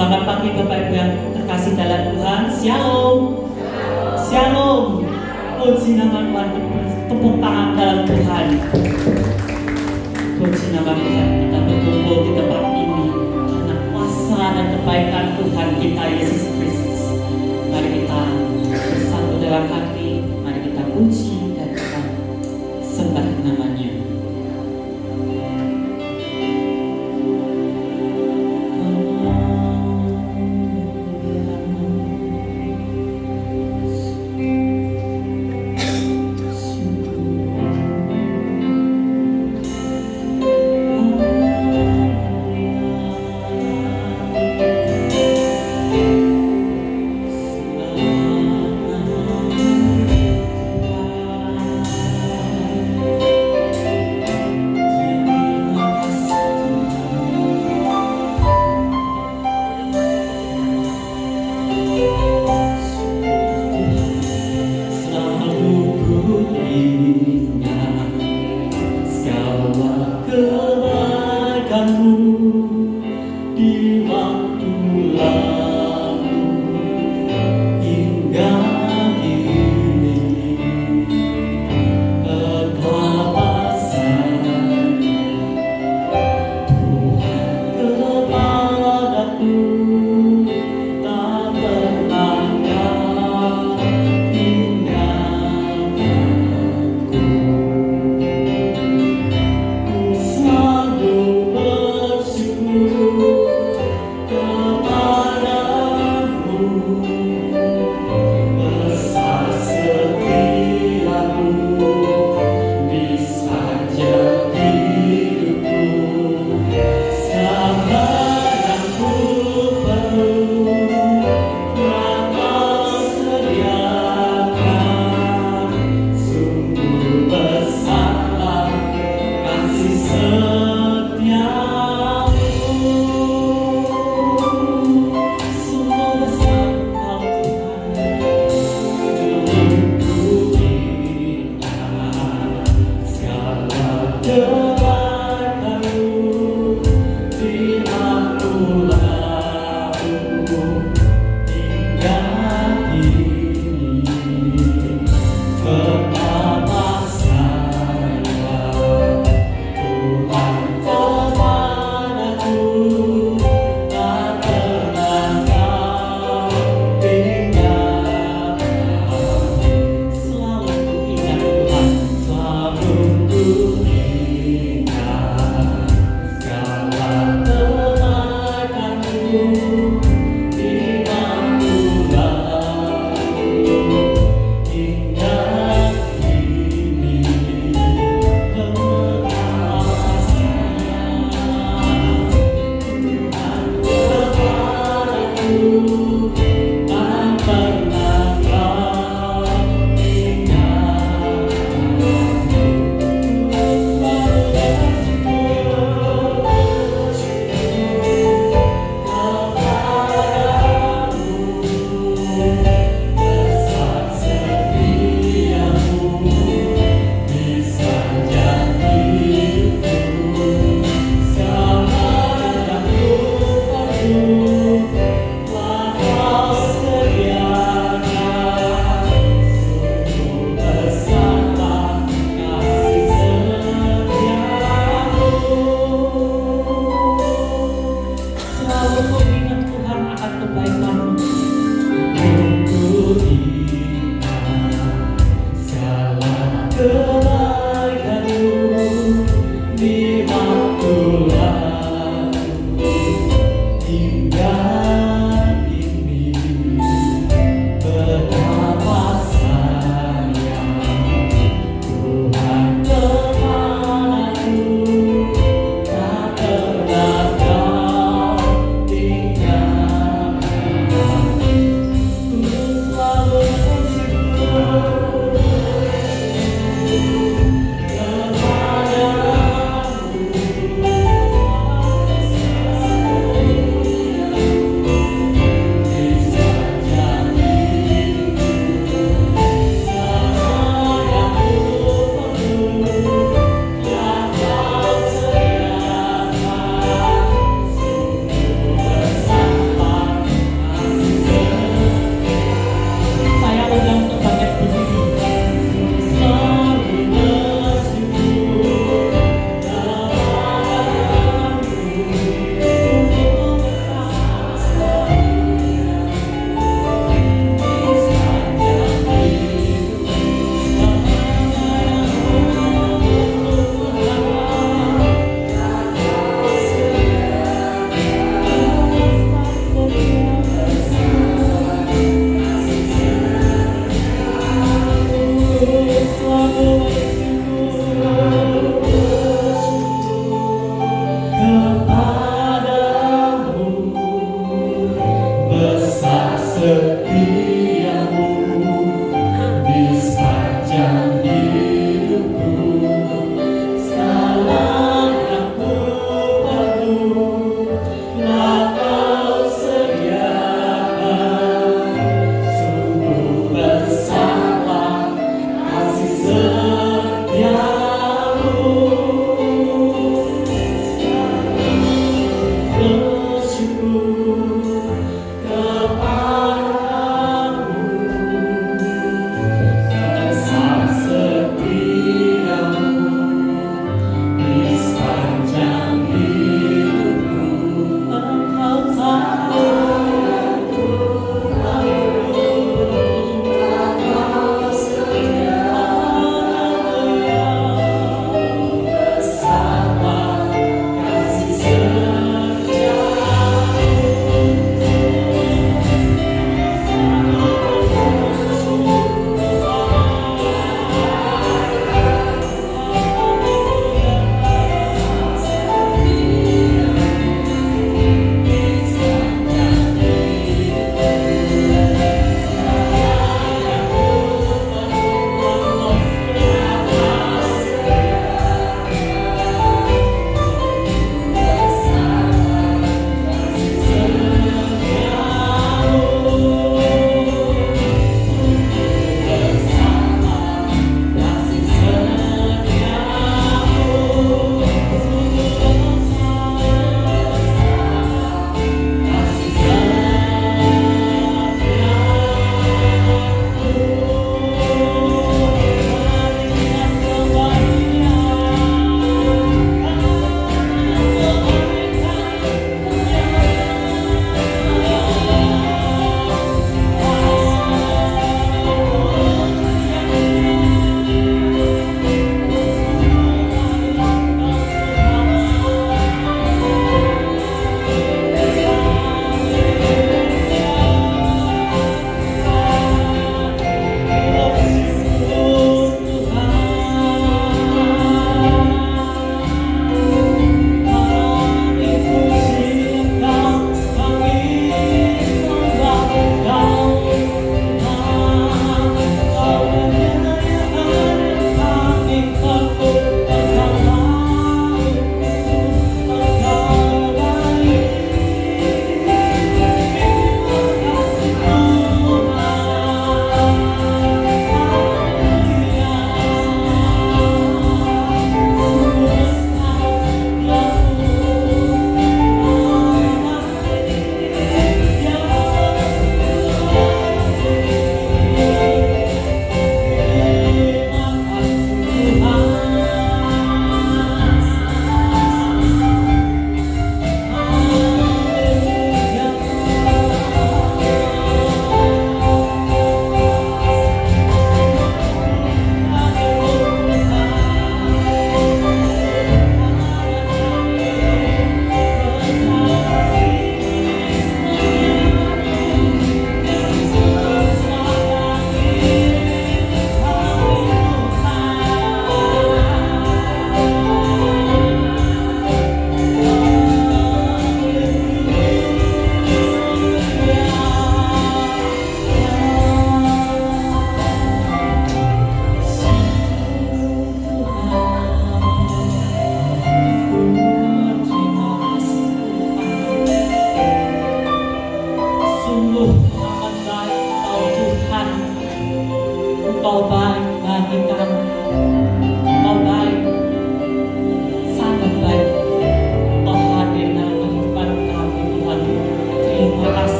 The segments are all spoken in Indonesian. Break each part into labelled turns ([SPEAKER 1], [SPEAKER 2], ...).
[SPEAKER 1] Selamat pagi Bapak Ibu yang terkasih dalam Tuhan. Shalom. Shalom. Puji nama Tuhan, tepuk tangan dalam Tuhan. Puji nama Tuhan, kita berkumpul di tempat ini karena kuasa dan kebaikan Tuhan kita Yesus Kristus. Mari kita bersatu dalam hati, mari kita puji dan kita sembah namanya.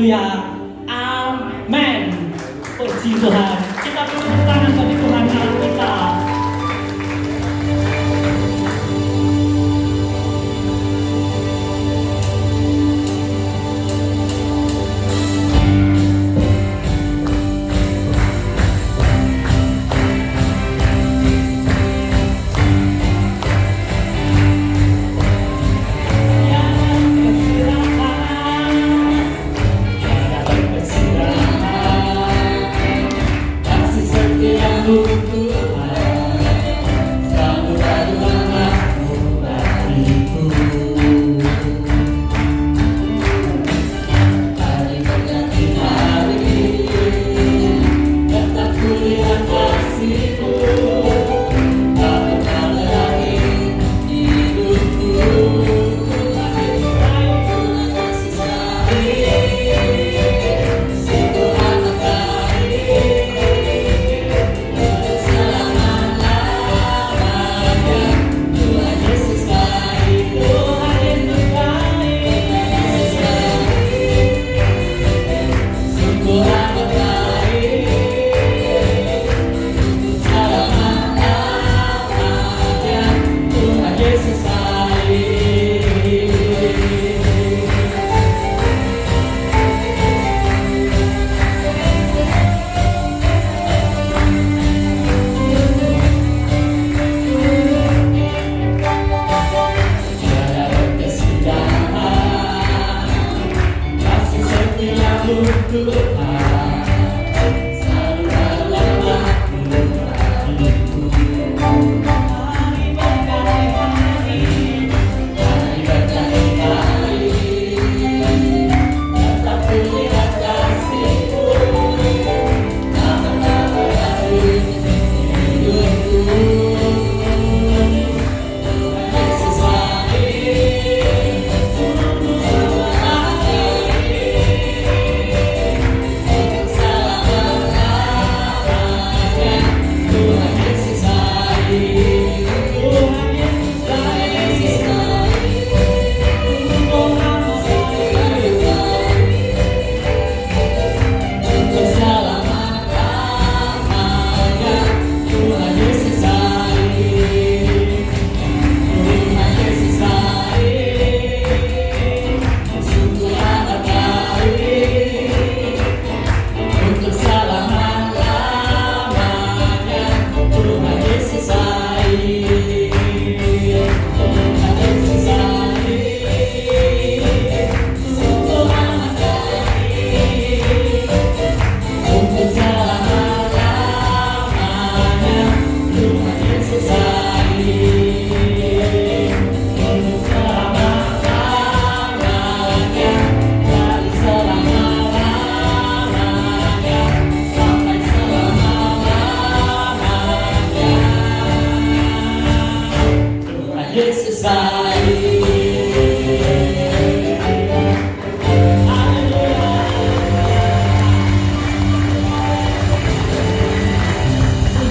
[SPEAKER 1] Haleluya. Amin. Puji Tuhan. Kita beri tepuk tangan bagi Tuhan Allah kita.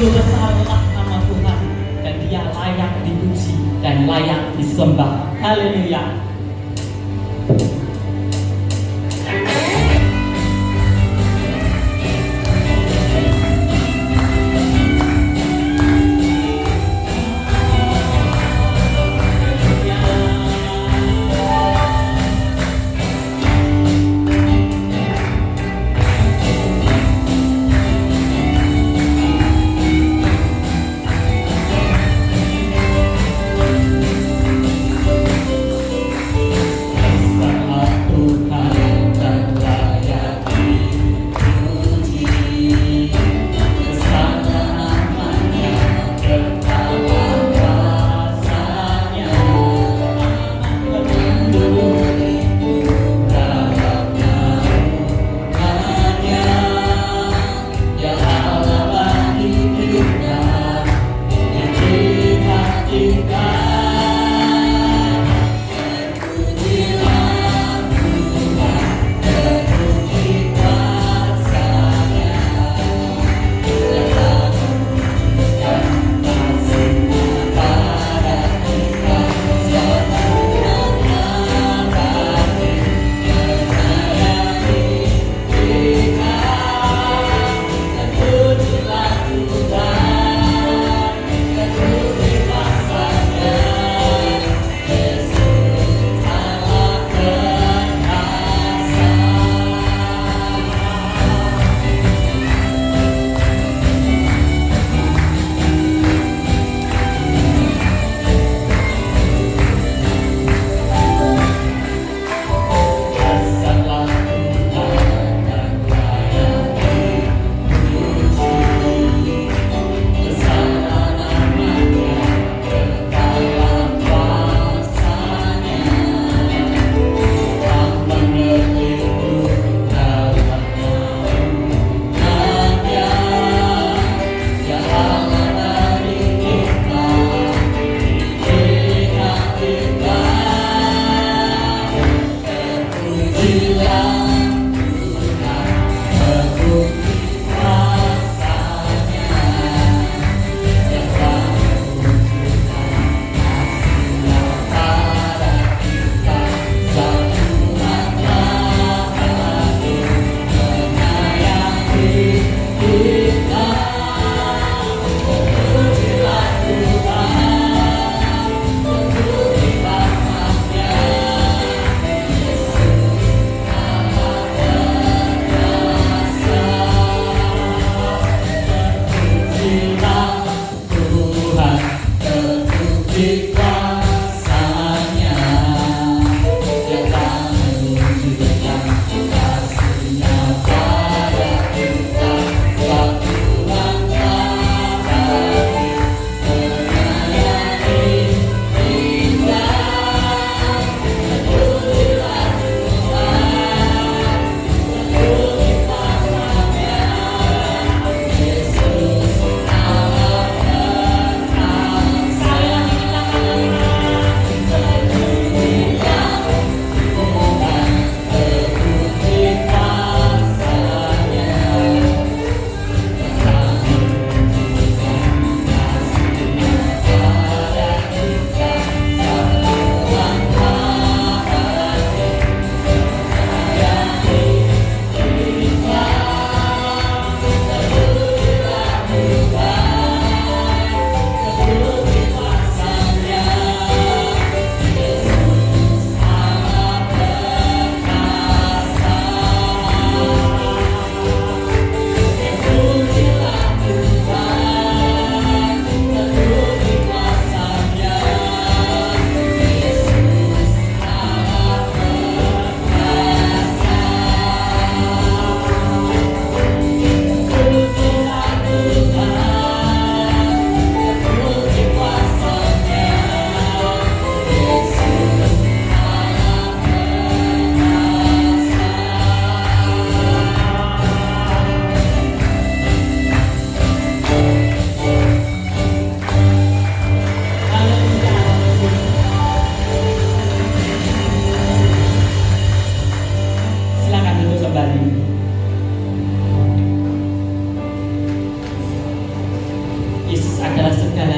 [SPEAKER 1] Besarlah nama Tuhan dan Dia layak dipuji dan layak disembah. Haleluya.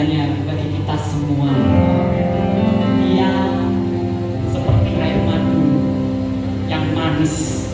[SPEAKER 1] karunia-Nya bagi kita semua. Dia seperti air madu yang manis.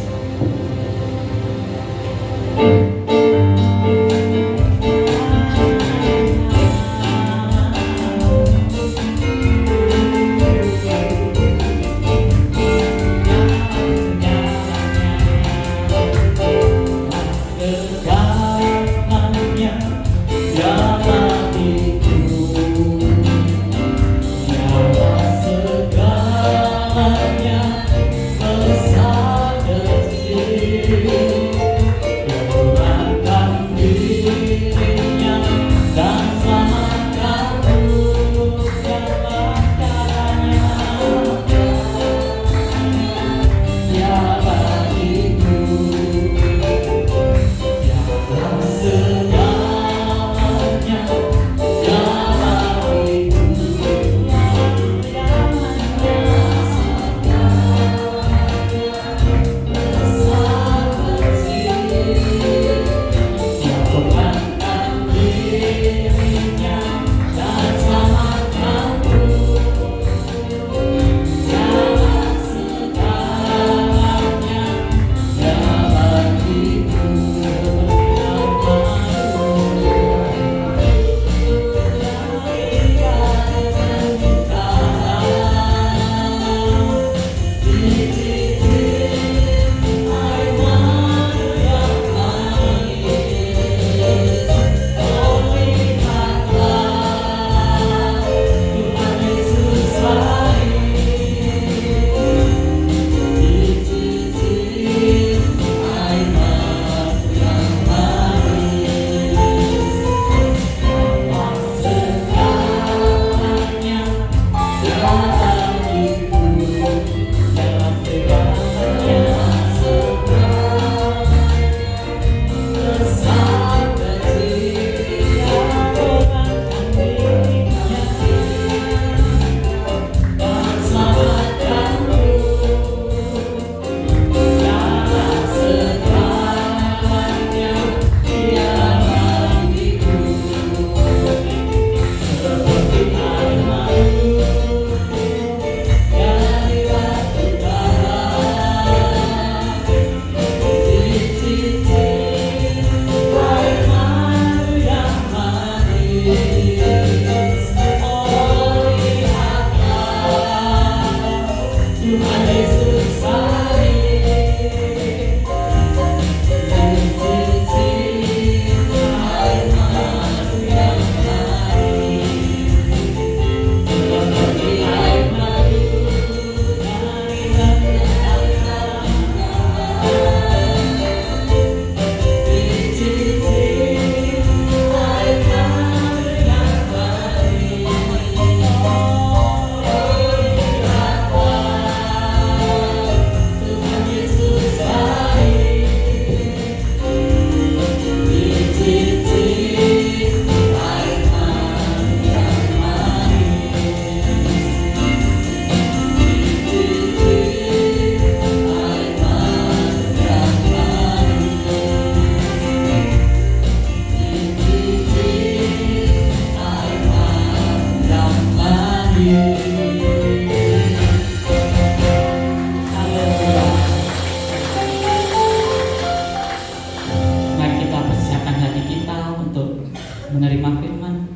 [SPEAKER 1] Menerima firman,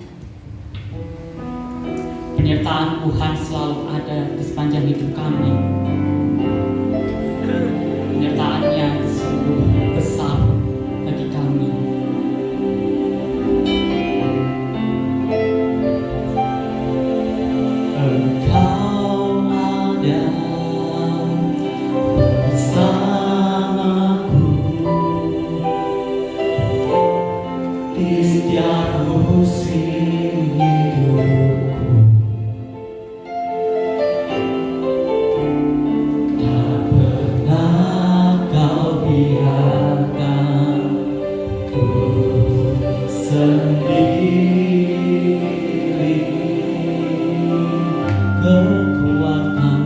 [SPEAKER 1] penyertaan Tuhan selalu ada di sepanjang hidup kami. Penyertaan-Nya sungguh besar bagi kami. Engkau ada bersamaku di setiap musim hidupku. Tak pernah Kau biarkan ku sendiri. Kekuatan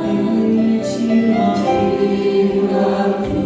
[SPEAKER 1] di jiwaku.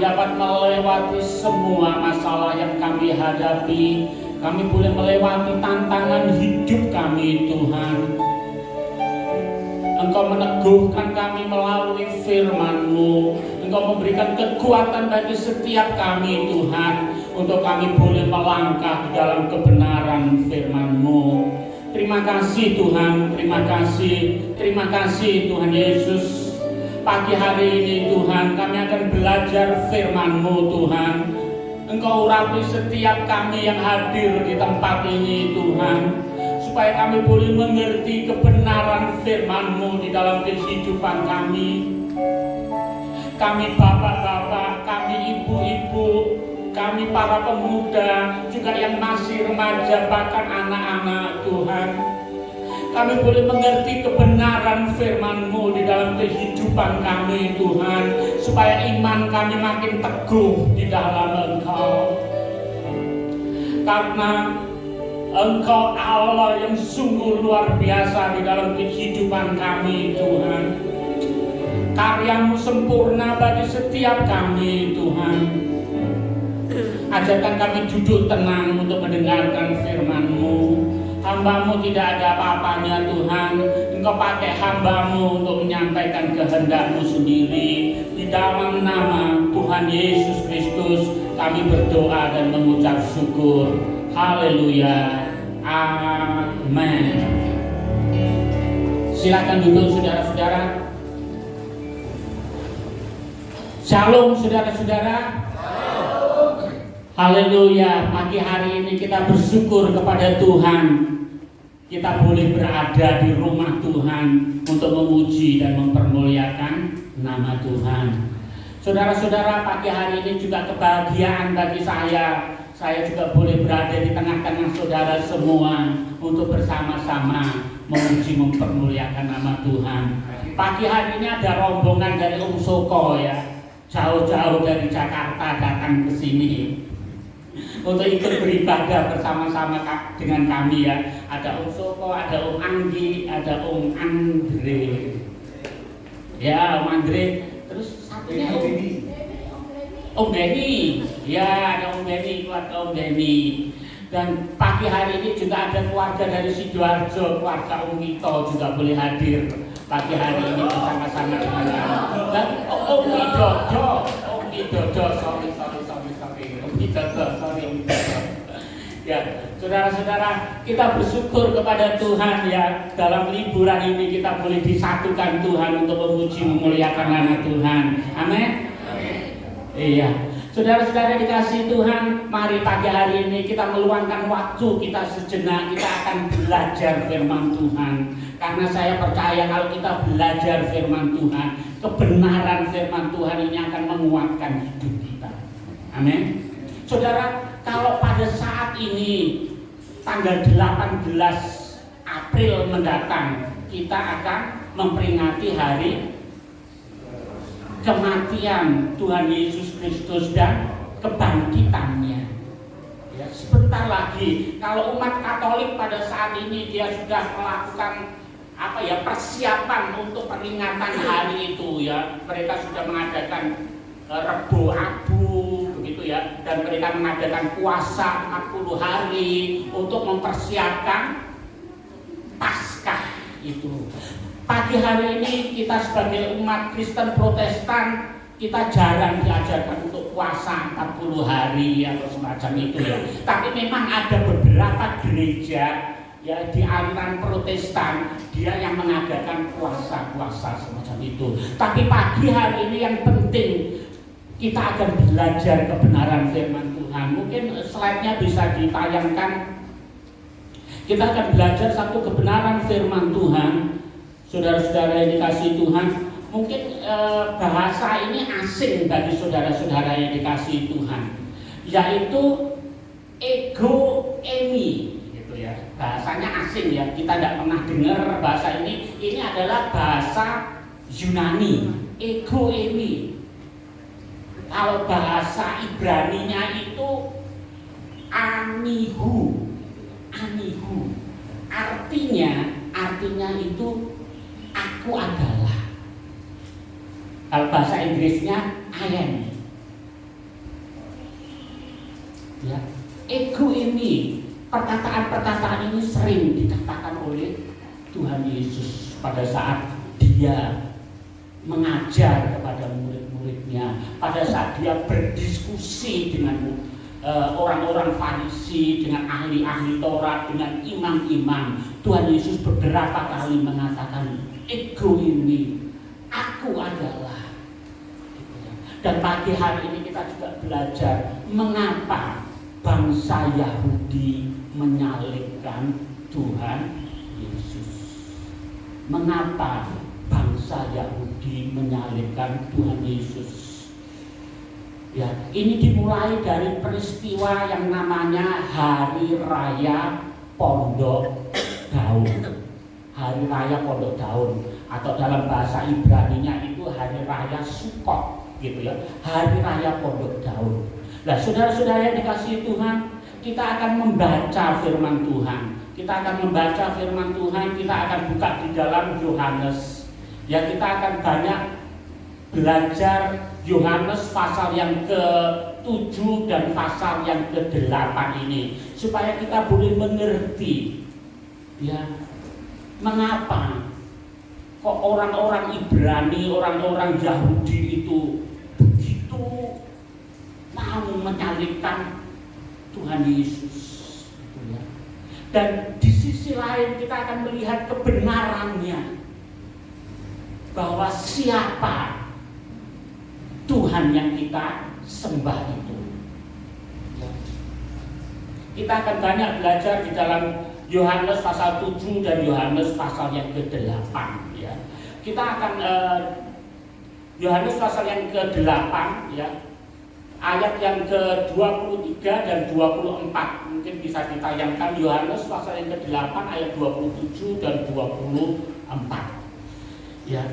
[SPEAKER 2] dapat melewati semua masalah yang kami hadapi. Kami boleh melewati tantangan hidup kami, Tuhan. Engkau meneguhkan kami melalui firman-Mu. Engkau memberikan kekuatan bagi setiap kami, Tuhan, untuk kami boleh melangkah di dalam kebenaran firman-Mu. Terima kasih Tuhan, terima kasih Tuhan Yesus. Pagi hari ini Tuhan, kami akan belajar firman-Mu, Tuhan. Engkau urapi setiap kami yang hadir di tempat ini, Tuhan, supaya kami boleh mengerti kebenaran firman-Mu di dalam kehidupan kami. Kami bapak-bapak, kami ibu-ibu, kami para pemuda, juga yang masih remaja, bahkan anak-anak, Tuhan. Kami boleh mengerti kebenaran firman-Mu di dalam kehidupan kami, Tuhan, supaya iman kami makin teguh di dalam Engkau. Karena Engkau Allah yang sungguh luar biasa di dalam kehidupan kami, Tuhan. Karya-Mu sempurna bagi setiap kami, Tuhan. Ajarkan kami duduk tenang untuk mendengarkan firman-Mu. Hamba-Mu tidak ada apa-apanya, Tuhan. Engkau pakai hamba-Mu untuk menyampaikan kehendak-Mu sendiri. Di dalam nama Tuhan Yesus Kristus kami berdoa dan mengucap syukur. Haleluya. Amin. Silakan duduk saudara-saudara. Shalom saudara-saudara. Haleluya. Pagi hari ini kita bersyukur kepada Tuhan. Kita boleh berada di rumah Tuhan untuk memuji dan mempermuliakan nama Tuhan. Saudara-saudara, pagi hari ini juga kebahagiaan bagi saya. Saya juga boleh berada di tengah-tengah saudara semua untuk bersama-sama memuji mempermuliakan nama Tuhan. Pagi hari ini ada rombongan dari Soko ya, jauh-jauh dari Jakarta datang ke sini untuk ikut beribadah bersama-sama dengan kami ya. Ada Soko, ada Anggi, ada Andre. Ya, Andre. Terus satunya Beni. Ya, ada Beni, keluarga Beni. Dan pagi hari ini juga ada keluarga dari Sidoarjo, keluarga Mito juga boleh hadir pagi hari ini bersama-sama dengan kami. Dan Dodo, sorry. Ya, saudara-saudara, kita bersyukur kepada Tuhan ya, dalam liburan ini kita boleh disatukan Tuhan untuk memuji memuliakan nama Tuhan. Amin. Iya, saudara-saudara dikasih Tuhan, mari pagi hari ini kita meluangkan waktu kita sejenak, kita akan belajar firman Tuhan. Karena saya percaya kalau kita belajar firman Tuhan, kebenaran firman Tuhan ini akan menguatkan hidup kita. Amin. Saudara, kalau pada saat ini tanggal 18 April mendatang kita akan memperingati hari kematian Tuhan Yesus Kristus dan kebangkitannya. Ya, sebentar lagi kalau umat Katolik pada saat ini dia sudah melakukan persiapan untuk peringatan hari itu ya. Mereka sudah mengadakan Rebo Abu begitu ya, dan mereka mengadakan puasa 40 hari untuk mempersiapkan Paskah itu. Pagi hari ini kita sebagai umat Kristen Protestan kita jarang diajarkan untuk puasa 40 hari atau semacam itu ya. Tapi memang ada beberapa gereja ya di aliran Protestan dia yang mengadakan puasa-puasa semacam itu. Tapi pagi hari ini yang penting kita akan belajar kebenaran firman Tuhan. Mungkin slide-nya bisa ditayangkan. Kita akan belajar satu kebenaran firman Tuhan. Saudara-saudara yang dikasihi Tuhan, mungkin bahasa ini asing bagi saudara-saudara yang dikasihi Tuhan, yaitu ego eimi gitu ya. Bahasanya asing ya, kita tidak pernah dengar bahasa ini. Ini adalah bahasa Yunani, ego eimi. Kalau bahasa Ibraninya itu anihu. Artinya itu aku adalah. Kalau bahasa Inggrisnya I am. ego ini, perkataan-perkataan ini sering dikatakan oleh Tuhan Yesus pada saat dia mengajar kepada murid-muridnya, pada saat dia berdiskusi dengan orang-orang Farisi, dengan ahli-ahli Taurat, dengan imam-imam. Tuhan Yesus beberapa kali mengatakan, ego ini, aku adalah. Dan pagi hari ini kita juga belajar mengapa bangsa Yahudi menyalibkan Tuhan Yesus. Mengapa bangsa Yahudi menyalibkan Tuhan Yesus? Ya, ini dimulai dari peristiwa yang namanya Hari Raya Pondok Daun. Hari Raya Pondok Daun, atau dalam bahasa Ibrani-nya itu Hari Raya Sukkot, gitu ya. Hari Raya Pondok Daun. Nah, saudara-saudara yang dikasihi Tuhan, kita akan membaca firman Tuhan. Kita akan membaca firman Tuhan, kita akan buka di dalam Yohanes. Ya, kita akan banyak belajar Yohanes pasal yang ke-7 dan pasal yang ke-8 ini, supaya kita boleh mengerti ya, mengapa kok orang-orang Ibrani, orang-orang Yahudi itu begitu mau menyalibkan Tuhan Yesus, gitu ya. Dan di sisi lain kita akan melihat kebenarannya, bahwa siapa Tuhan yang kita sembah itu. Ya. Kita akan banyak belajar di dalam Yohanes pasal 7 dan Yohanes pasal yang ke-8 ya. Kita akan Yohanes pasal yang ke-8 ya, ayat yang ke-23 dan 24. Mungkin bisa ditayangkan Yohanes pasal yang ke-8 ayat 27 dan 24. Ya.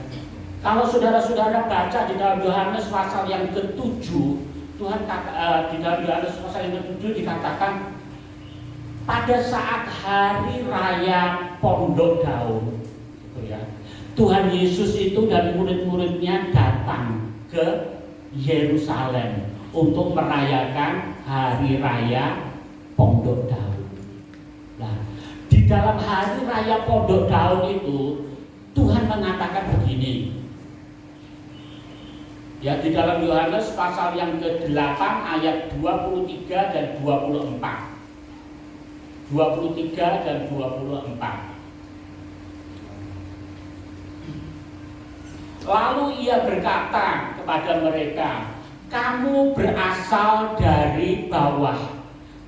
[SPEAKER 2] Kalau saudara-saudara baca di dalam Yohanes pasal yang ke-7, Tuhan di dalam Yohanes pasal yang ke-7 dikatakan pada saat hari raya Pondok Daun, gitu ya, Tuhan Yesus itu dan murid-muridnya datang ke Yerusalem untuk merayakan hari raya Pondok Daun. Nah, di dalam hari raya Pondok Daun itu Tuhan mengatakan begini. Ya, di dalam Yohanes pasal yang ke-8 ayat 23 dan 24. 23 dan 24. Lalu ia berkata kepada mereka, kamu berasal dari bawah,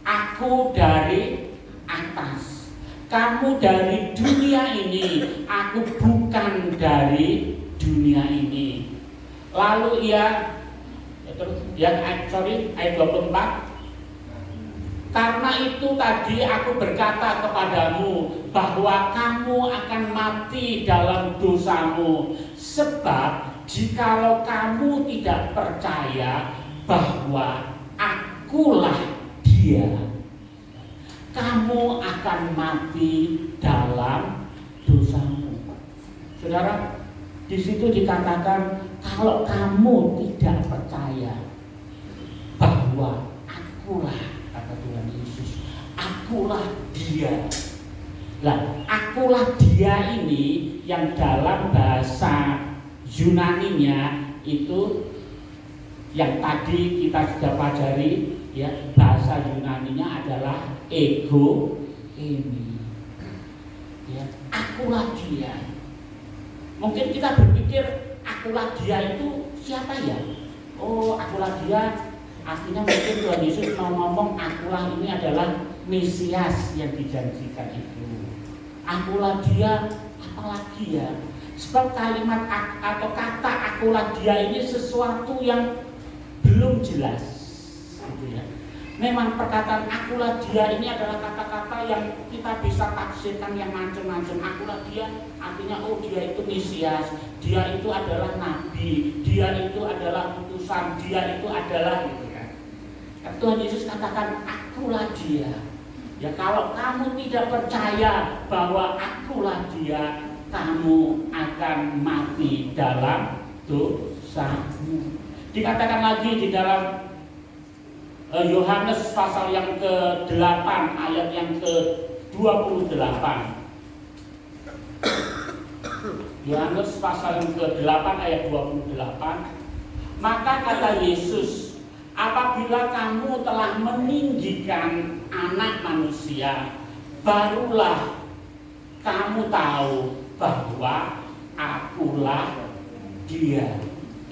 [SPEAKER 2] aku dari atas. Kamu dari dunia ini, aku bukan dari dunia ini. Lalu ia ayat 24, karena itu tadi aku berkata kepadamu bahwa kamu akan mati dalam dosamu, sebab jikalau kamu tidak percaya bahwa akulah Dia, kamu akan mati dalam dosamu. Saudara, di situ dikatakan kalau kamu tidak percaya bahwa akulah, kata Tuhan Yesus, akulah Dia. Nah, akulah Dia ini yang dalam bahasa Yunaninya itu yang tadi kita sudah pelajari ya, bahasa Yunaninya adalah ego ini. Ya, akulah Dia. Mungkin kita berpikir akulah Dia itu siapa ya? Oh, akulah Dia artinya mungkin Tuhan Yesus mau ngomong akulah ini adalah Mesias yang dijanjikan itu. Akulah Dia, apalagi ya? Sebab kalimat atau kata akulah Dia ini sesuatu yang belum jelas, gitu ya. Memang perkataan akulah Dia ini adalah kata-kata yang kita bisa tafsirkan yang macam-macam. Akulah Dia artinya oh Dia itu Mesias, Dia itu adalah nabi, Dia itu adalah utusan, Dia itu adalah gitu ya. Tuhan Yesus katakan akulah Dia. Ya, kalau kamu tidak percaya bahwa akulah Dia, kamu akan mati dalam dosamu. Dikatakan lagi di dalam Yohanes pasal yang ke-8 ayat yang ke-28. Yohanes pasal yang ke-8 ayat 28. Maka kata Yesus, apabila kamu telah meninggikan Anak Manusia, barulah kamu tahu bahwa akulah Dia,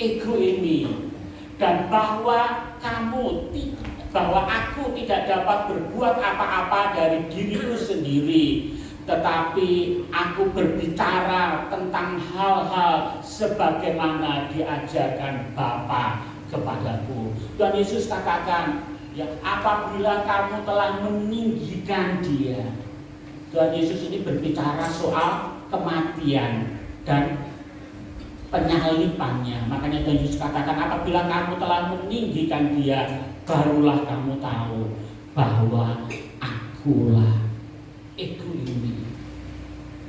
[SPEAKER 2] ego ini, dan bahwa aku tidak dapat berbuat apa-apa dari diriku sendiri, tetapi aku berbicara tentang hal-hal sebagaimana diajarkan Bapa kepadaku. Tuhan Yesus katakan, ya, apabila kamu telah meninggikan Dia. Tuhan Yesus ini berbicara soal kematian dan penyalibannya. Makanya Tuhan Yesus katakan, apabila kamu telah meninggikan Dia, barulah kamu tahu bahwa akulah ego ini,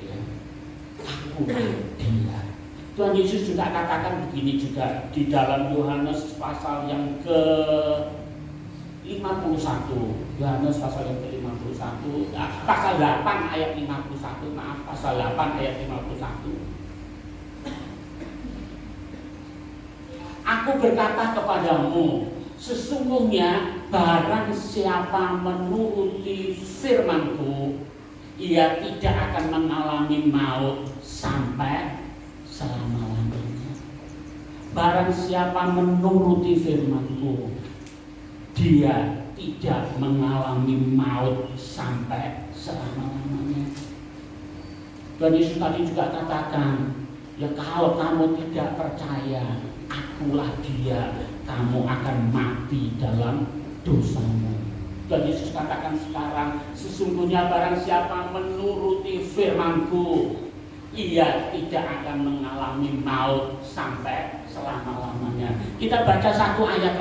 [SPEAKER 2] ya, akulah Dia. Tuhan Yesus juga katakan begini juga di dalam Yohanes pasal yang ke-51. Yohanes pasal yang ke-51, pasal 8 ayat 51, pasal 8 ayat 51. Aku berkata kepadamu, sesungguhnya barang siapa menuruti firman-Ku, ia tidak akan mengalami maut sampai selama-lamanya. Barang siapa menuruti firman-Ku, dia tidak mengalami maut sampai selama-lamanya. Tuhan Yesus tadi juga katakan, ya kalau kamu tidak percaya akulah Dia, kamu akan mati dalam dosamu. Tuhan Yesus katakan sekarang, sesungguhnya barang siapa menuruti firman-Ku, ia tidak akan mengalami maut sampai selama-lamanya. Kita baca satu ayat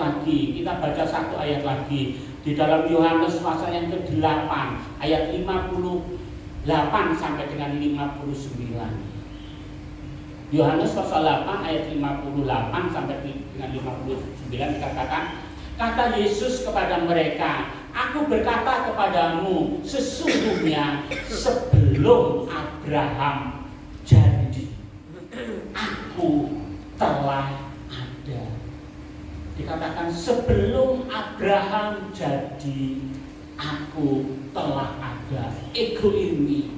[SPEAKER 2] lagi di dalam Yohanes pasal yang ke-8 ayat 58 sampai dengan 59. Yohanes pasal 8 ayat 58 sampai dengan 59 dikatakan, kata Yesus kepada mereka, aku berkata kepadamu, sesungguhnya sebelum Abraham jadi, aku telah ada. Dikatakan sebelum Abraham jadi, aku telah ada. Ego ini,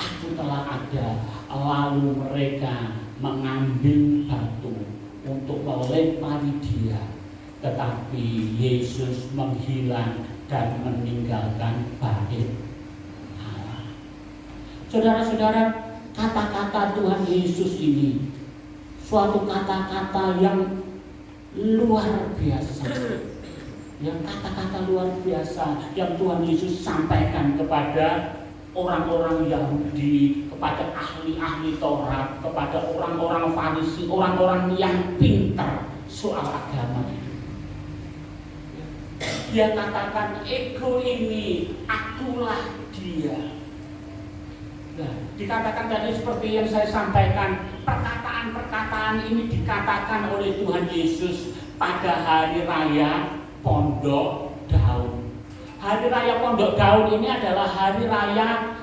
[SPEAKER 2] aku telah ada. Lalu mereka mengambil batu untuk melempari Dia, tetapi Yesus menghilang dan meninggalkan bait Allah. Saudara-saudara, kata-kata Tuhan Yesus ini suatu kata-kata yang luar biasa. Yang kata-kata luar biasa yang Tuhan Yesus sampaikan kepada orang-orang Yahudi, kepada ahli-ahli Taurat, kepada orang-orang Farisi, orang-orang yang pintar soal agama itu. Dia katakan, ego ini, akulah Dia. Nah, dikatakan tadi seperti yang saya sampaikan, perkataan-perkataan ini dikatakan oleh Tuhan Yesus pada hari raya Pondok Daun. Hari raya Pondok Daun ini adalah hari raya,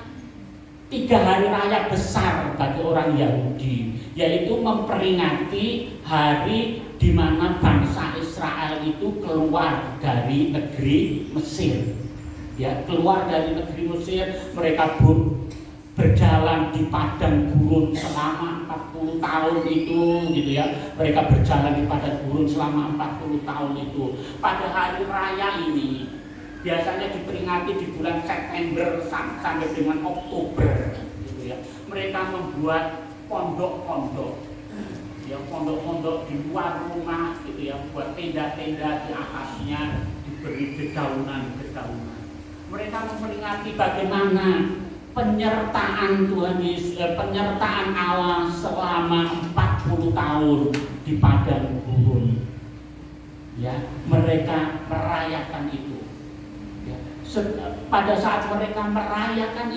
[SPEAKER 2] 3 hari raya besar bagi orang Yahudi, yaitu memperingati hari di mana bangsa Israel itu keluar dari negeri Mesir. Ya, keluar dari negeri Mesir, mereka berjalan di padang gurun selama 40 tahun itu, gitu ya. Mereka berjalan di padang gurun selama 40 tahun itu. Pada hari raya ini biasanya diperingati di bulan September sampai dengan Oktober, gitu ya. Mereka membuat pondok-pondok, ya, pondok-pondok di luar rumah, gitu ya, buat tenda-tenda di atasnya diberi dedaunan-dedaunan. Mereka memperingati bagaimana penyertaan Tuhan Yesus, penyertaan Allah selama 40 tahun di padang gurun. Ya, mereka merayakan itu. Pada saat mereka merayakan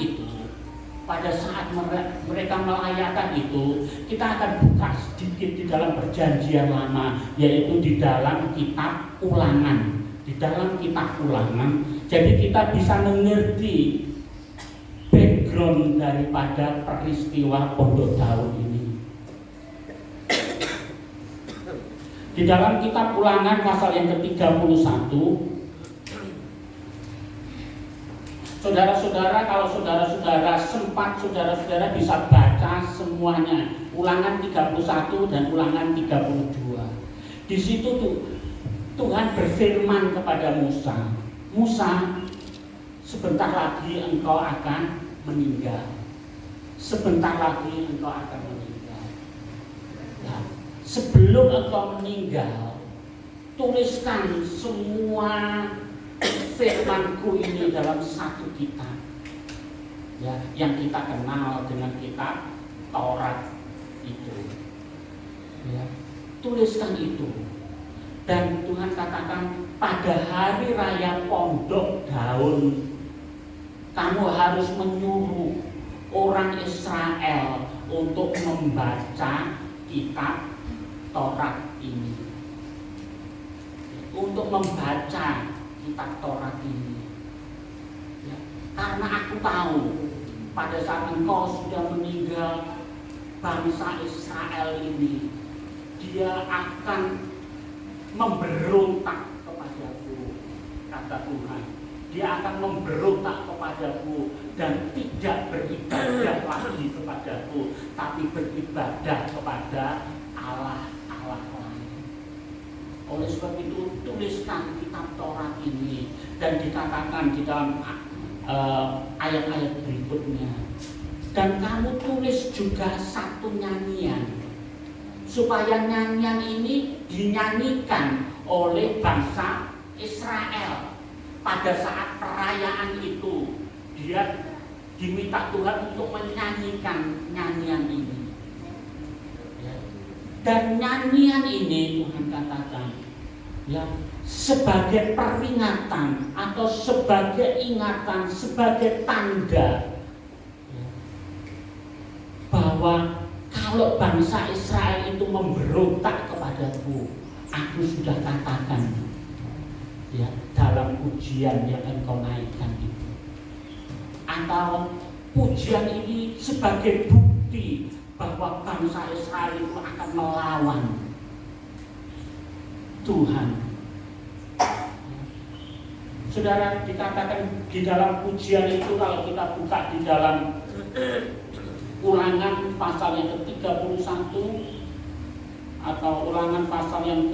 [SPEAKER 2] itu, kita akan buka sedikit di dalam Perjanjian Lama, yaitu di dalam kitab Ulangan. di dalam kitab Ulangan. Jadi kita bisa mengerti background daripada peristiwa Pondok Daun ini. Di dalam kitab Ulangan pasal yang ke-31, saudara-saudara, kalau saudara-saudara sempat, saudara-saudara bisa baca semuanya, Ulangan 31 dan Ulangan 32. Di situ tuh Tuhan berfirman kepada Musa, Musa, sebentar lagi engkau akan meninggal. Sebentar lagi engkau akan meninggal. Nah, sebelum engkau meninggal, tuliskan semua firmanku ini dalam satu kitab, ya, yang kita kenal dengan kitab Taurat itu. Ya, tuliskan itu. Dan Tuhan katakan pada hari raya Pondok Daun, kamu harus menyuruh orang Israel untuk membaca kitab Taurat ini. Untuk membaca kitab Taurat ini. Ya, karena aku tahu pada saat engkau sudah meninggal, bangsa Israel ini dia akan memberontak kepadaku, kata Tuhan. Dia akan memberontak kepadaku dan tidak beribadah lagi kepadaku, tapi beribadah kepada Allah-Allah lain. Oleh sebab itu tuliskan kitab Taurat ini, dan dikatakan di dalam ayat-ayat berikutnya, dan kamu tulis juga satu nyanyian, supaya nyanyian ini dinyanyikan oleh bangsa Israel pada saat perayaan itu. Dia diminta Tuhan untuk menyanyikan nyanyian ini. Dan nyanyian ini Tuhan katakan, ya, sebagai peringatan atau sebagai ingatan, sebagai tanda, ya, bahwa kalau bangsa Israel itu memberontak kepadaku, aku sudah katakan, ya, dalam pujian yang engkau naikkan itu. Atau pujian ini sebagai bukti bahwa bangsa Israel itu akan melawan Tuhan. Saudara, dikatakan di dalam pujian itu, kalau kita buka di dalam Ulangan pasal yang ke-31 atau Ulangan pasal yang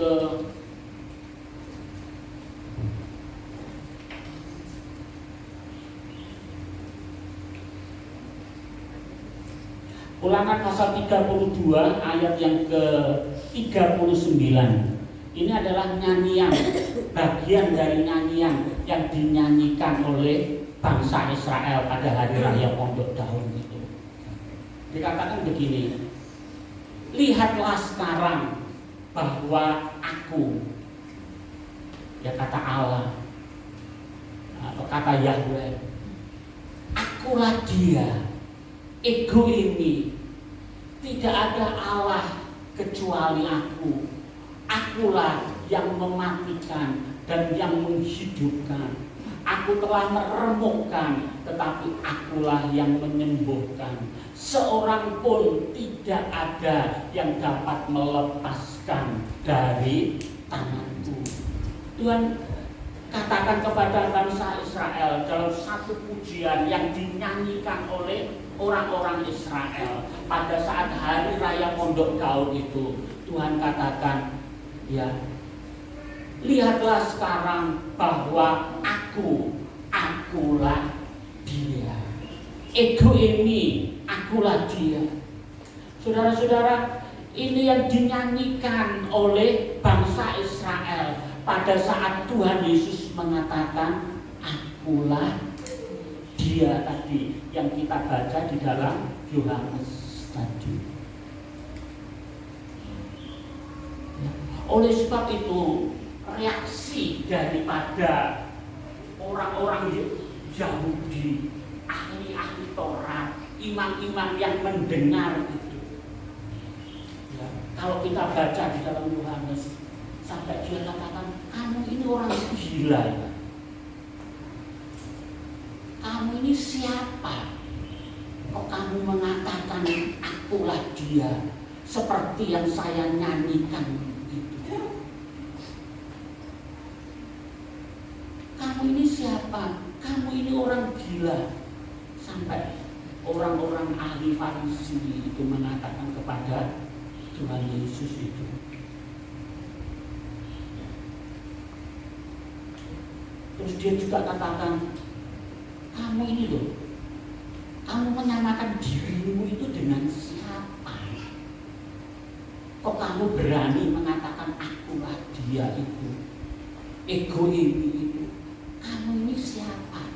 [SPEAKER 2] Ulangan pasal 32 ayat yang ke-39. Ini adalah nyanyian, bagian dari nyanyian yang dinyanyikan oleh bangsa Israel pada hari raya Pondok Daun itu. Dikatakan begini, lihatlah sekarang bahwa aku, ya, kata Allah atau kata Yahweh, akulah dia, ego ini, tidak ada Allah kecuali aku. Akulah yang mematikan dan yang menghidupkan. Aku telah meremukkan, tetapi akulah yang menyembuhkan. Seorang pun tidak ada yang dapat melepaskan dari tanganku. Tuhan katakan kepada bangsa Israel dalam satu pujian yang dinyanyikan oleh orang-orang Israel pada saat hari raya Pondok Daun itu. Tuhan katakan, ya, lihatlah sekarang bahwa akulah dia. Ego ini, akulah dia. Saudara-saudara, ini yang dinyanyikan oleh bangsa Israel pada saat Tuhan Yesus mengatakan, akulah dia tadi yang kita baca di dalam Yohanes tadi. Oleh sebab itu, reaksi daripada orang-orang Yahudi, ahli-ahli Taurat, imam-imam yang mendengar itu, ya, kalau kita baca di dalam Yohanes, sampai dia katakan, kamu ini orang gila ya. Kamu ini siapa? Kok kamu mengatakan akulah dia, seperti yang saya nyanyikan itu. Kamu ini siapa? Kamu ini orang gila. Sampai orang-orang ahli Farisi itu mengatakan kepada Tuhan Yesus itu. Terus dia juga katakan, kamu ini loh, kamu menyamakan dirimu itu dengan siapa? Kok kamu berani mengatakan akulah dia itu? Ego ini itu. Kamu ini siapa?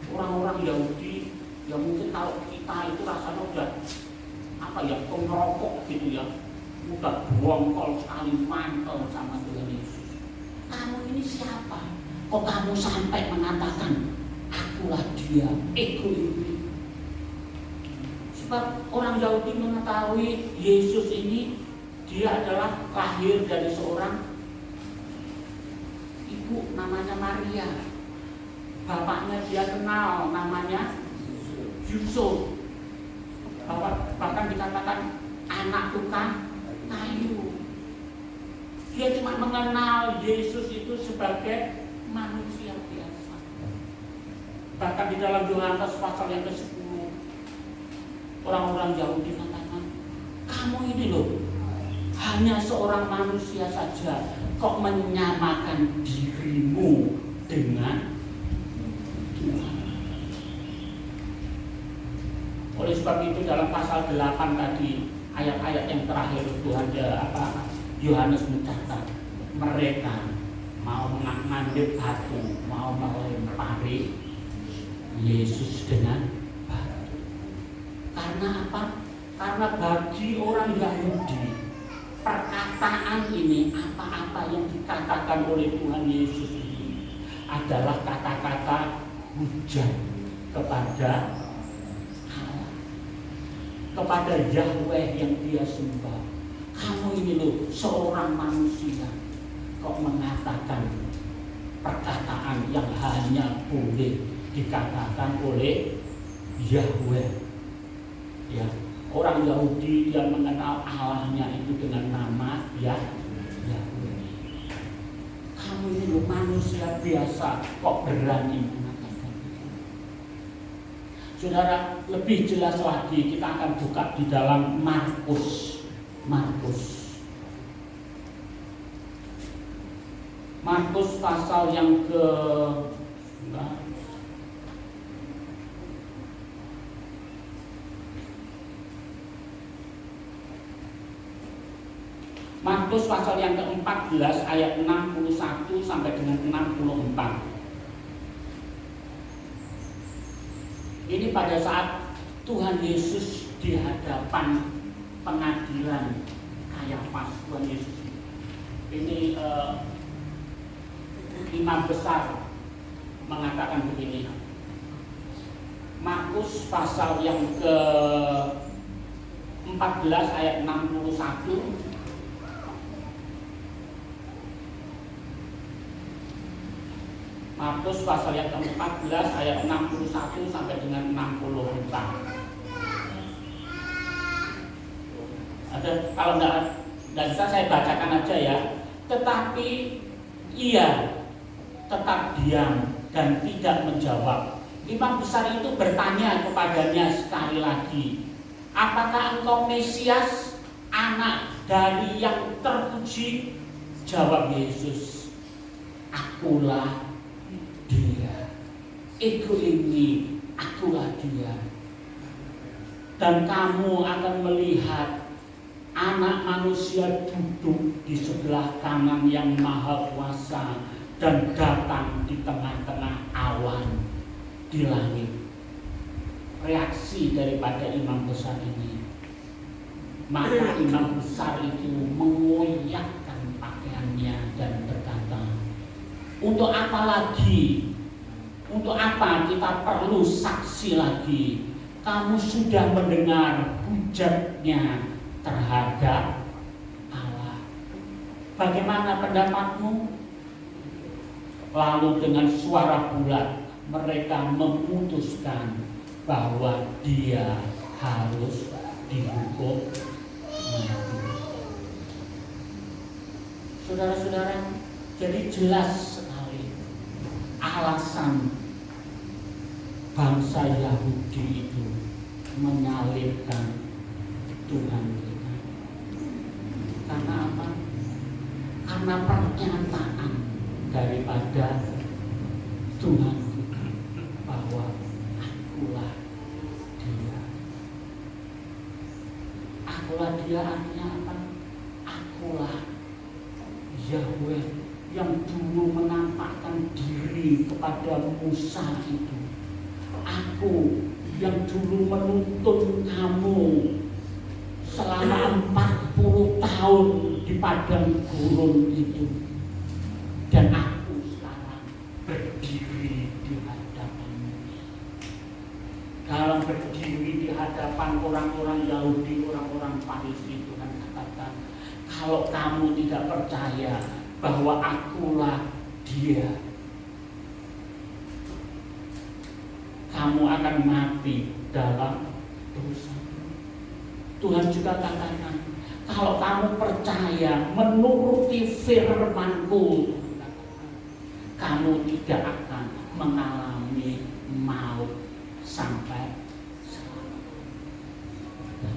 [SPEAKER 2] Orang-orang Yahudi yang mungkin kalau kita itu rasanya udah pengerokok gitu ya, udah bongkol sekali mantel sama Tuhan Yesus. Kamu ini siapa? Kok kamu sampai mengatakan akulah dia, ego ini? Sebab orang Yahudi mengetahui Yesus ini dia adalah lahir dari seorang ibu namanya Maria. Bapaknya dia kenal namanya Yusuf. Bahkan dikatakan anak tukang kayu. Dia cuma mengenal Yesus itu sebagai manusia biasa. Bahkan di dalam Yohanes pasal yang ke-10, orang-orang Yahudi katakan, kamu ini loh hanya seorang manusia saja, kok menyamakan dirimu dengan Tuhan. Oleh sebab itu dalam pasal 8 tadi, ayat-ayat yang terakhir Tuhan Yohanes mencatat, mereka mau mengambil batu, mau melempari Yesus dengan batu. Karena apa? Karena bagi orang Yahudi, perkataan ini, apa-apa yang dikatakan oleh Tuhan Yesus ini adalah kata-kata hujat kepada Allah, kepada Yahweh yang dia sembah. Kamu ini loh seorang manusia, kok mengatakan perkataan yang hanya boleh dikatakan oleh Yahweh. Ya, orang Yahudi yang mengenal Allahnya itu dengan nama Yahweh. Kamu ini loh manusia biasa, kok berani mengatakan itu? Saudara, lebih jelas lagi kita akan buka di dalam Markus pasal yang ke Markus pasal yang ke-14 ayat 61 sampai dengan 64. Ini pada saat Tuhan Yesus di hadapan pengadilan Kayafas. Tuhan Yesus ini imam besar mengatakan begini. Markus pasal yang ke-14 ayat 61. Markus pasal yang ke-14 ayat 61 sampai dengan 64. Ada, kalau tidak bisa saya bacakan aja ya. Tetapi ia tetap diam dan tidak menjawab. Imam besar itu bertanya kepadanya sekali lagi, apakah engkau Mesias, anak dari yang terpuji? Jawab Yesus, akulah dia. Ego ini, akulah dia. Dan kamu akan melihat Anak Manusia duduk di sebelah kanan yang Maha Kuasa dan datang di tengah-tengah awan di langit. Reaksi daripada imam besar ini, maka imam besar itu mengoyakkan pakaiannya dan berkata, untuk apa lagi? Untuk apa kita perlu saksi lagi? Kamu sudah mendengar hujatnya terhadap Allah. Bagaimana pendapatmu? Lalu dengan suara bulat mereka memutuskan bahwa dia harus dihukum mati. Saudara-saudara, jadi jelas sekali alasan bangsa Yahudi itu menyalibkan Tuhan kita. Karena apa? Karena pernyataan daripada Tuhan kita bahwa akulah dia. Akulah dia artinya apa? Akulah Yahweh yang dulu menampakkan diri kepada Musa itu. Aku yang dulu menuntun kamu selama 40 tahun di padang gurun itu. Dan aku sekarang berdiri di hadapanmu. Kalau berdiri di hadapan orang-orang Yahudi, orang-orang Farisi, Tuhan katakan, kalau kamu tidak percaya bahwa akulah dia, kamu akan mati dalam dosa. Tuhan juga katakan, kalau kamu percaya menuruti firman-Ku, kamu tidak akan mengalami maut sampai selamat.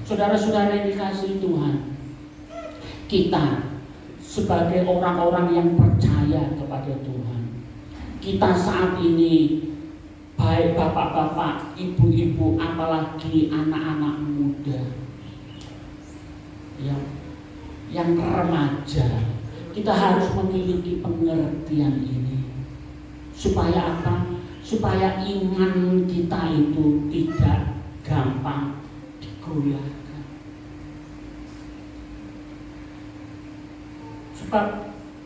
[SPEAKER 2] Saudara-saudara yang dikasihi Tuhan, kita sebagai orang-orang yang percaya kepada Tuhan, kita saat ini, baik bapak-bapak, ibu-ibu, apalagi anak-anak muda yang remaja, kita harus memiliki pengertian ini. Supaya apa? Supaya iman kita itu tidak gampang digoyahkan. Sebab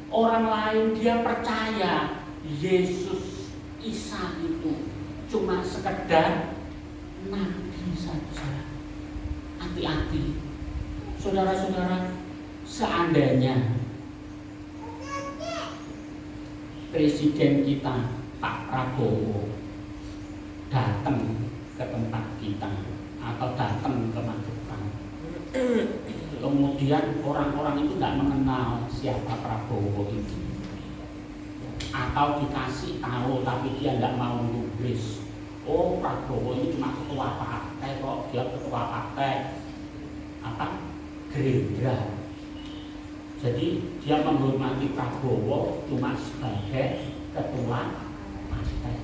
[SPEAKER 2] orang lain dia percaya Yesus Isa itu cuma sekedar nabi saja. Hati-hati, saudara-saudara, seandainya Presiden kita Pak Prabowo datang ke tempat kita atau datang ke Magetan, kemudian orang-orang itu tidak mengenal siapa Prabowo itu, atau dikasih tahu tapi dia tidak mau nulis, oh Prabowo ini cuma ketua partai kok, dia ketua partai apa? Gerindra. Jadi dia menghormati Prabowo cuma sebagai ketua partai.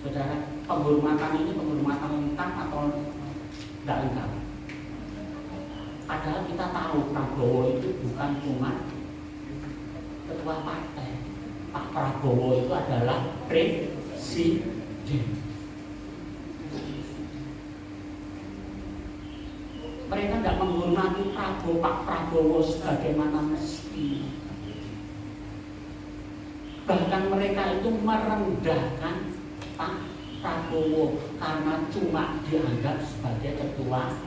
[SPEAKER 2] Saudara, penghormatan ini penghormatan lengkap atau tidak lengkap? Padahal kita tahu Prabowo itu bukan cuma ketua partai. Pak Prabowo itu adalah presiden. Mereka tidak menghormati Pak Prabowo sebagaimana mesti. Bahkan mereka itu merendahkan Pak Prabowo karena cuma dianggap sebagai ketua.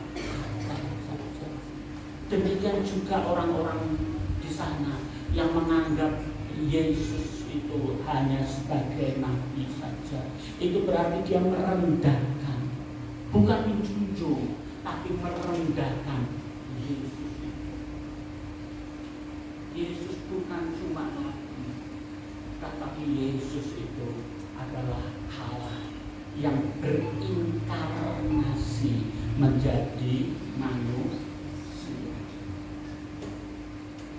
[SPEAKER 2] Demikian juga orang-orang di sana yang menganggap Yesus itu hanya sebagai nabi saja. Itu berarti dia merendahkan, bukan menjunjung, tapi merendahkan Yesus. Yesus bukan cuma nabi, tetapi Yesus itu adalah Allah yang berinkarnasi menjadi manusia.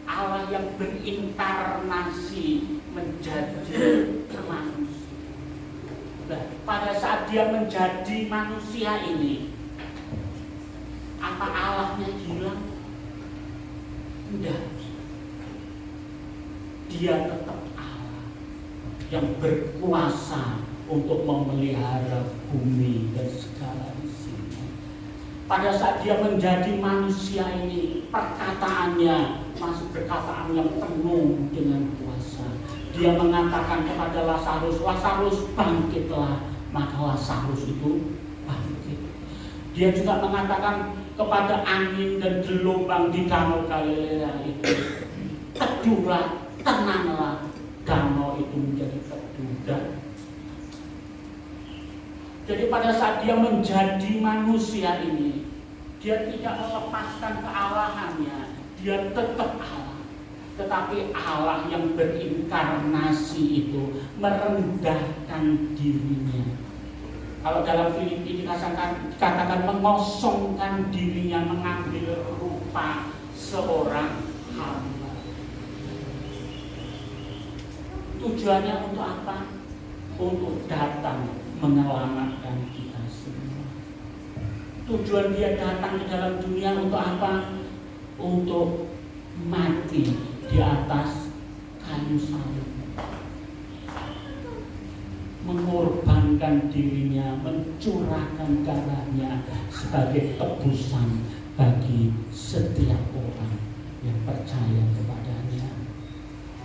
[SPEAKER 2] Allah yang berinkarnasi menjadi manusia. Nah, pada saat dia menjadi manusia ini, apa Allahnya hilang? Tidak. Dia tetap Allah yang berkuasa untuk memelihara bumi dan segala isinya. Pada saat dia menjadi manusia ini, perkataannya masih perkataan yang penuh dengan kuasa. Dia mengatakan kepada Lazarus, Lazarus bangkitlah, maka Lazarus itu bangkit. Dia juga mengatakan kepada angin dan gelombang di danau Galilea itu, teduhlah, tenanglah, danau itu menjadi teduh. Jadi pada saat dia menjadi manusia ini, dia tidak melepaskan kealahannya, dia tetap Allah. Tetapi Allah yang berinkarnasi itu merendahkan dirinya. Kalau dalam Filipi dikatakan mengosongkan dirinya, mengambil rupa seorang hamba. Tujuannya untuk apa? Untuk datang menyelamatkan kita semua. Tujuan dia datang ke dalam dunia untuk apa? Untuk mati di atas kayu salib, mengorbankan dirinya, mencurahkan darahnya sebagai tebusan bagi setiap orang yang percaya kepadanya.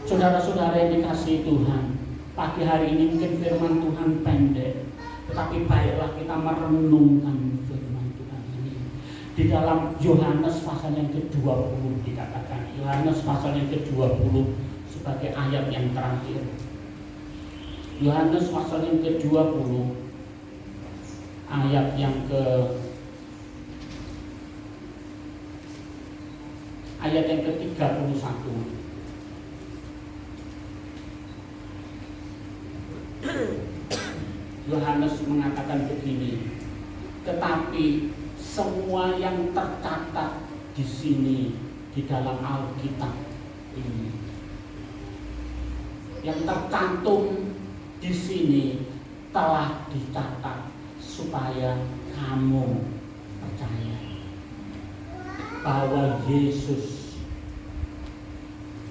[SPEAKER 2] Saudara-saudara yang dikasihi Tuhan, pagi hari ini mungkin firman Tuhan pendek, tetapi baiklah kita merenungkan firman Tuhan ini. Di dalam Yohanes pasal yang ke-20 dikatakan, Yohanes pasal yang ke-20 sebagai ayat yang terakhir. Yohanes pasal yang ke-20 ayat yang ke-31. Yohanes mengatakan begini, tetapi semua yang tercatat di sini di dalam Alkitab ini, yang tercantum di sini telah dicatat supaya kamu percaya bahwa Yesus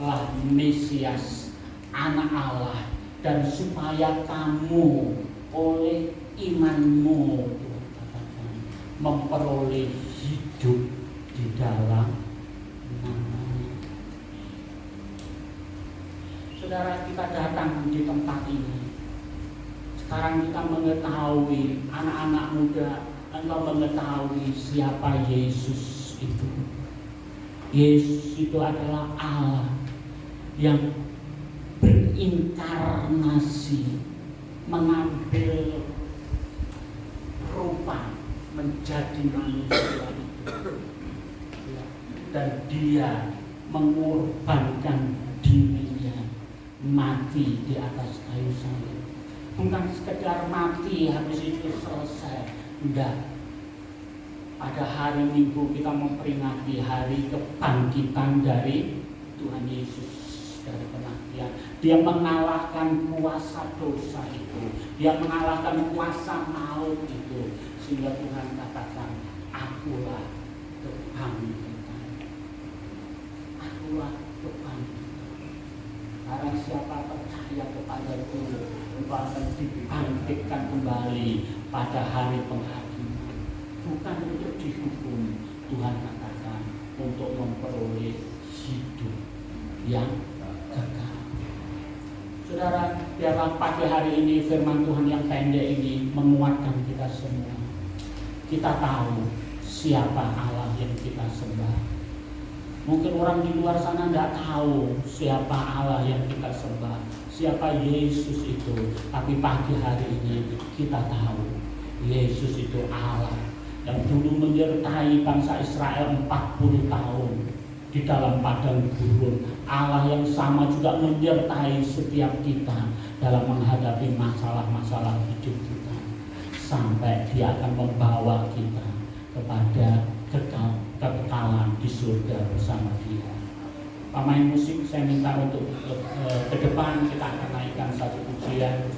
[SPEAKER 2] adalah Mesias, Anak Allah, dan supaya kamu oleh imanmu memperoleh hidup di dalam namanya. Saudara, kita datang di tempat ini. Sekarang kita mengetahui, anak-anak muda, engkau mengetahui siapa Yesus itu. Yesus itu adalah Allah yang berinkarnasi, mengambil rupa menjadi manusia itu, dan dia mengorbankan dirinya mati di atas kayu salib. Bukan sekedar mati habis itu selesai, enggak. Pada hari Minggu kita memperingati hari kebangkitan dari Tuhan Yesus dari kematian. Dia mengalahkan kuasa dosa itu, dia mengalahkan kuasa maut itu, sehingga Tuhan katakan, akulah kebangkitan, akulah kebangkitan. Barang siapa percaya kepadaku, engkau akan dibangkitkan kembali pada hari penghakiman. Bukan untuk dihukum, Tuhan katakan untuk memperoleh hidup yang kekal. Saudara, biarlah pagi hari ini firman Tuhan yang pendek ini menguatkan kita semua. Kita tahu siapa Allah yang kita sembah. Mungkin orang di luar sana tidak tahu siapa Allah yang kita sembah, siapa Yesus itu. Tapi pagi hari ini kita tahu Yesus itu Allah yang dulu menyertai bangsa Israel 40 tahun di dalam padang gurun. Allah yang sama juga menyertai setiap kita dalam menghadapi masalah-masalah hidup kita, sampai dia akan membawa kita kepada kekekalan di surga bersama dia. Pemain musik saya minta untuk ke depan, kita akan naikkan satu pujian.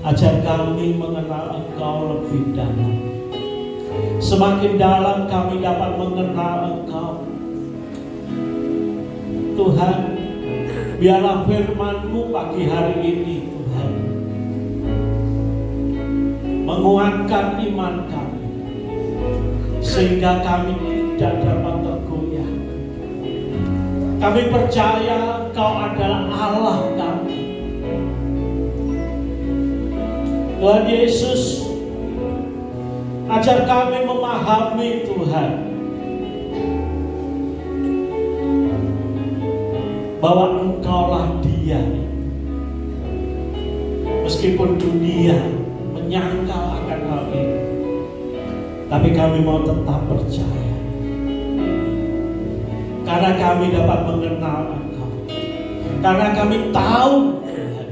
[SPEAKER 3] Ajar kami mengenal Engkau lebih dalam. Semakin dalam kami dapat mengenal Engkau, Tuhan, biarlah firman-Mu pagi hari ini, Tuhan, menguatkan iman kami, sehingga kami tidak dapat tergoyah. Kami percaya Engkau adalah Allah kami. Tuhan Yesus, ajar kami memahami, Tuhan, bahwa Engkaulah Dia. Meskipun dunia menyangkal akan hal ini, tapi kami mau tetap percaya. Karena kami dapat mengenal Engkau. Karena kami tahu, Tuhan,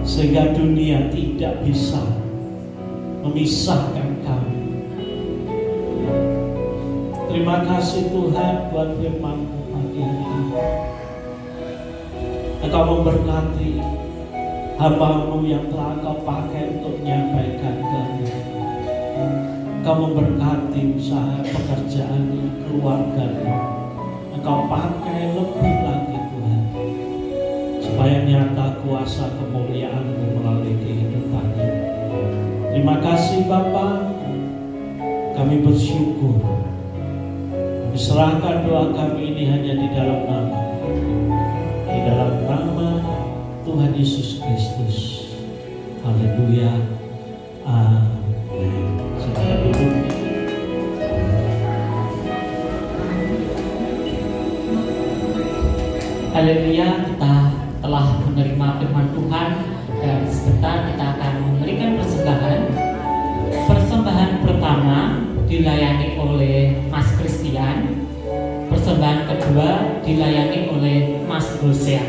[SPEAKER 3] sehingga dunia tidak bisa memisahkan kami. Terima kasih Tuhan buat firman-Mu pagi hari ini. Engkau memberkati hamba-Mu yang telah Engkau pakai untuk menyampaikan kami. Engkau memberkati usaha pekerjaannya, keluarganya. Engkau pakai lebih lagi Tuhan, supaya nyata kuasa kemuliaan-Mu melalui kehidupannya. Terima kasih Bapa, kami bersyukur. Serahkan doa kami ini hanya di dalam nama Tuhan Yesus Kristus. Haleluya. Amin. Silakan duduk.
[SPEAKER 1] Haleluya, kita telah menerima firman Tuhan dan sebentar kita akan memberikan persembahan. Persembahan pertama dilayani oleh Mas Christian, persembahan kedua dilayani oleh Mas Hosea.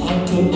[SPEAKER 4] Aku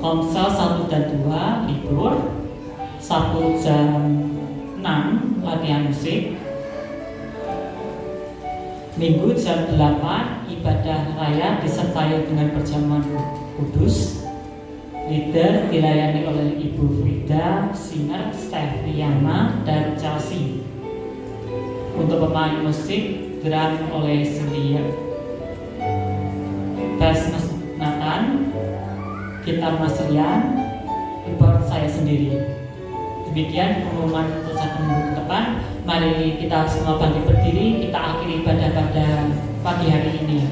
[SPEAKER 1] Komsel 1 dan 2 libur, Sabtu jam 6 latihan musik, Minggu jam 8 ibadah raya disertai dengan perjamuan kudus. Leader dilayani oleh Ibu Frida, singer Steviana dan Chelsea. Untuk pemain musik drum oleh Celia, bass Mas Nathan, gitar Mas Rian, keyboard saya sendiri. Demikian pengumuman untuk satu minggu ke depan. Mari kita semua bangkit berdiri, kita akhiri ibadah pada pagi hari ini.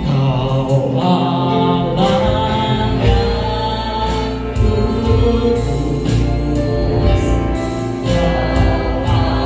[SPEAKER 1] Kau Allah yang kudus, Kau Allah yang kudus, kita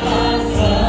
[SPEAKER 1] kau suci.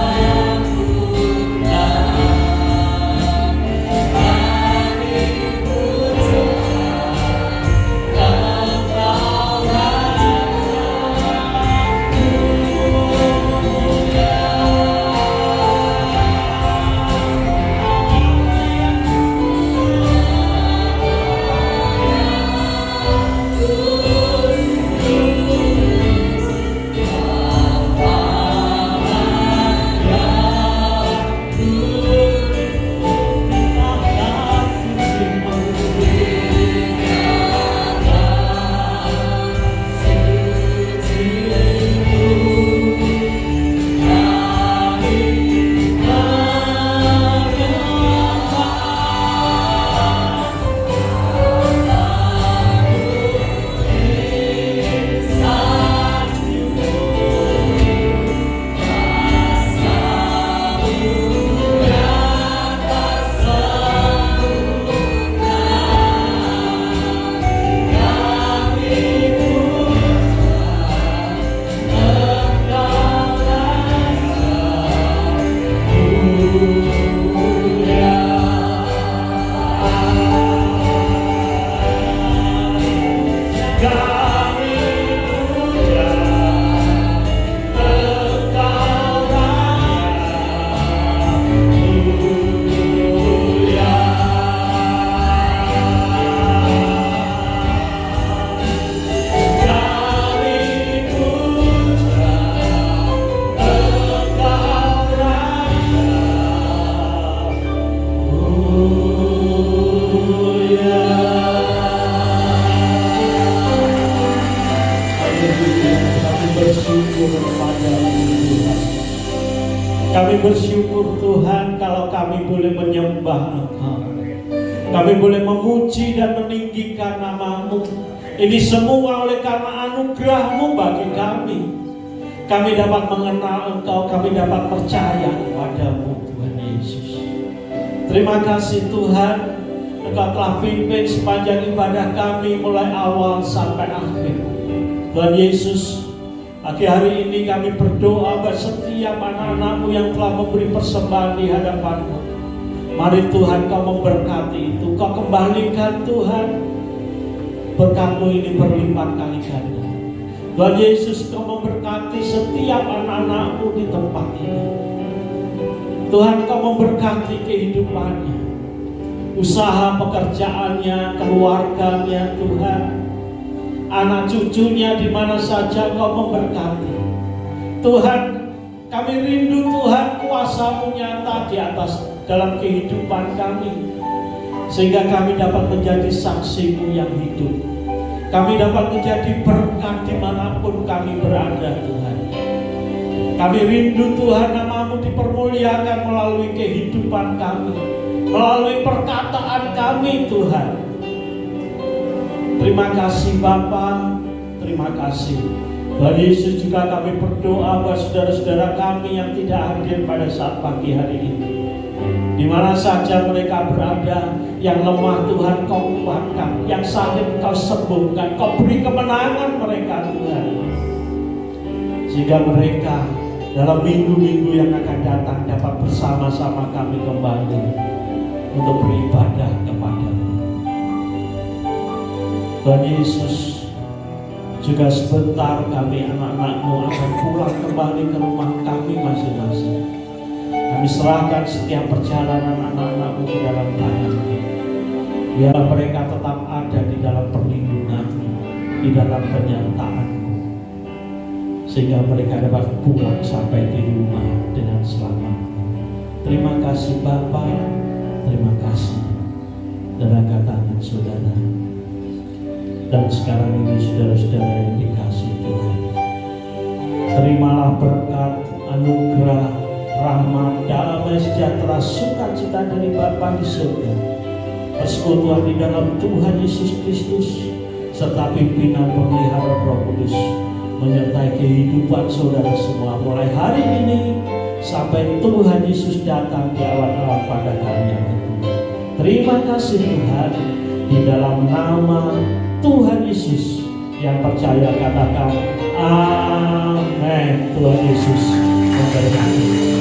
[SPEAKER 1] Kami bersyukur Tuhan kalau kami boleh menyembah Engkau. Kami boleh memuji dan meninggikan nama-Mu. Ini semua oleh karena anugerah-Mu bagi kami. Kami dapat mengenal Engkau, kami dapat percaya kepada-Mu Tuhan Yesus. Terima kasih Tuhan, Engkau telah pimpin sepanjang ibadah kami mulai awal sampai akhir. Tuhan Yesus, pagi hari ini kami berdoa buat setiap anak-anak-Mu yang telah memberi persembahan di hadapan-Mu. Mari Tuhan Kau memberkati itu, Kau kembalikan Tuhan berkat-Mu ini berlipat kali ganda. Tuhan Yesus, Kau memberkati setiap anak-anak-Mu di tempat ini. Tuhan, Kau memberkati kehidupannya, usaha pekerjaannya, keluarganya Tuhan, anak cucunya di mana saja Kau memberkati. Tuhan, kami rindu Tuhan kuasa-Mu nyata di atas dalam kehidupan kami, sehingga kami dapat menjadi saksi-Mu yang hidup. Kami dapat menjadi berkat dimanapun kami berada Tuhan. Kami rindu Tuhan nama-Mu dipermuliakan melalui kehidupan kami, melalui perkataan kami Tuhan. Terima kasih Bapa, terima kasih.
[SPEAKER 3] Tuhan Yesus, juga kami berdoa buat saudara-saudara kami yang tidak hadir pada saat pagi hari ini. Di mana saja mereka berada, yang lemah Tuhan Kau kuatkan, yang sakit Kau sembuhkan, Kau beri kemenangan mereka Tuhan. Sehingga mereka dalam minggu-minggu yang akan datang dapat bersama-sama kami kembali untuk beribadah kepada-Mu. Tuhan Yesus, juga sebentar kami anak-anak-Mu akan pulang kembali ke rumah kami masing-masing. Kami serahkan setiap perjalanan anak-anak-Mu ke dalam tangan-Mu. Biarlah mereka tetap ada di dalam perlindungan-Mu, di dalam penyertaan-Mu, sehingga mereka dapat pulang sampai di rumah dengan selamat. Terima kasih Bapa, terima kasih dalam tangan saudara. Dan sekarang ini saudara-saudara yang dikasih Tuhan, terimalah berkat, anugerah, rahmat, damai, sejahtera, sukacita dari Bapa di surga, persekutuan di dalam Tuhan Yesus Kristus, serta pimpinan pemelihara Roh Kudus menyertai kehidupan saudara semua mulai hari ini sampai Tuhan Yesus datang di awan-awan pada hari yang kedua. Terima kasih Tuhan, di dalam nama Tuhan Yesus yang percaya katakan amin. Tuhan Yesus memberkati.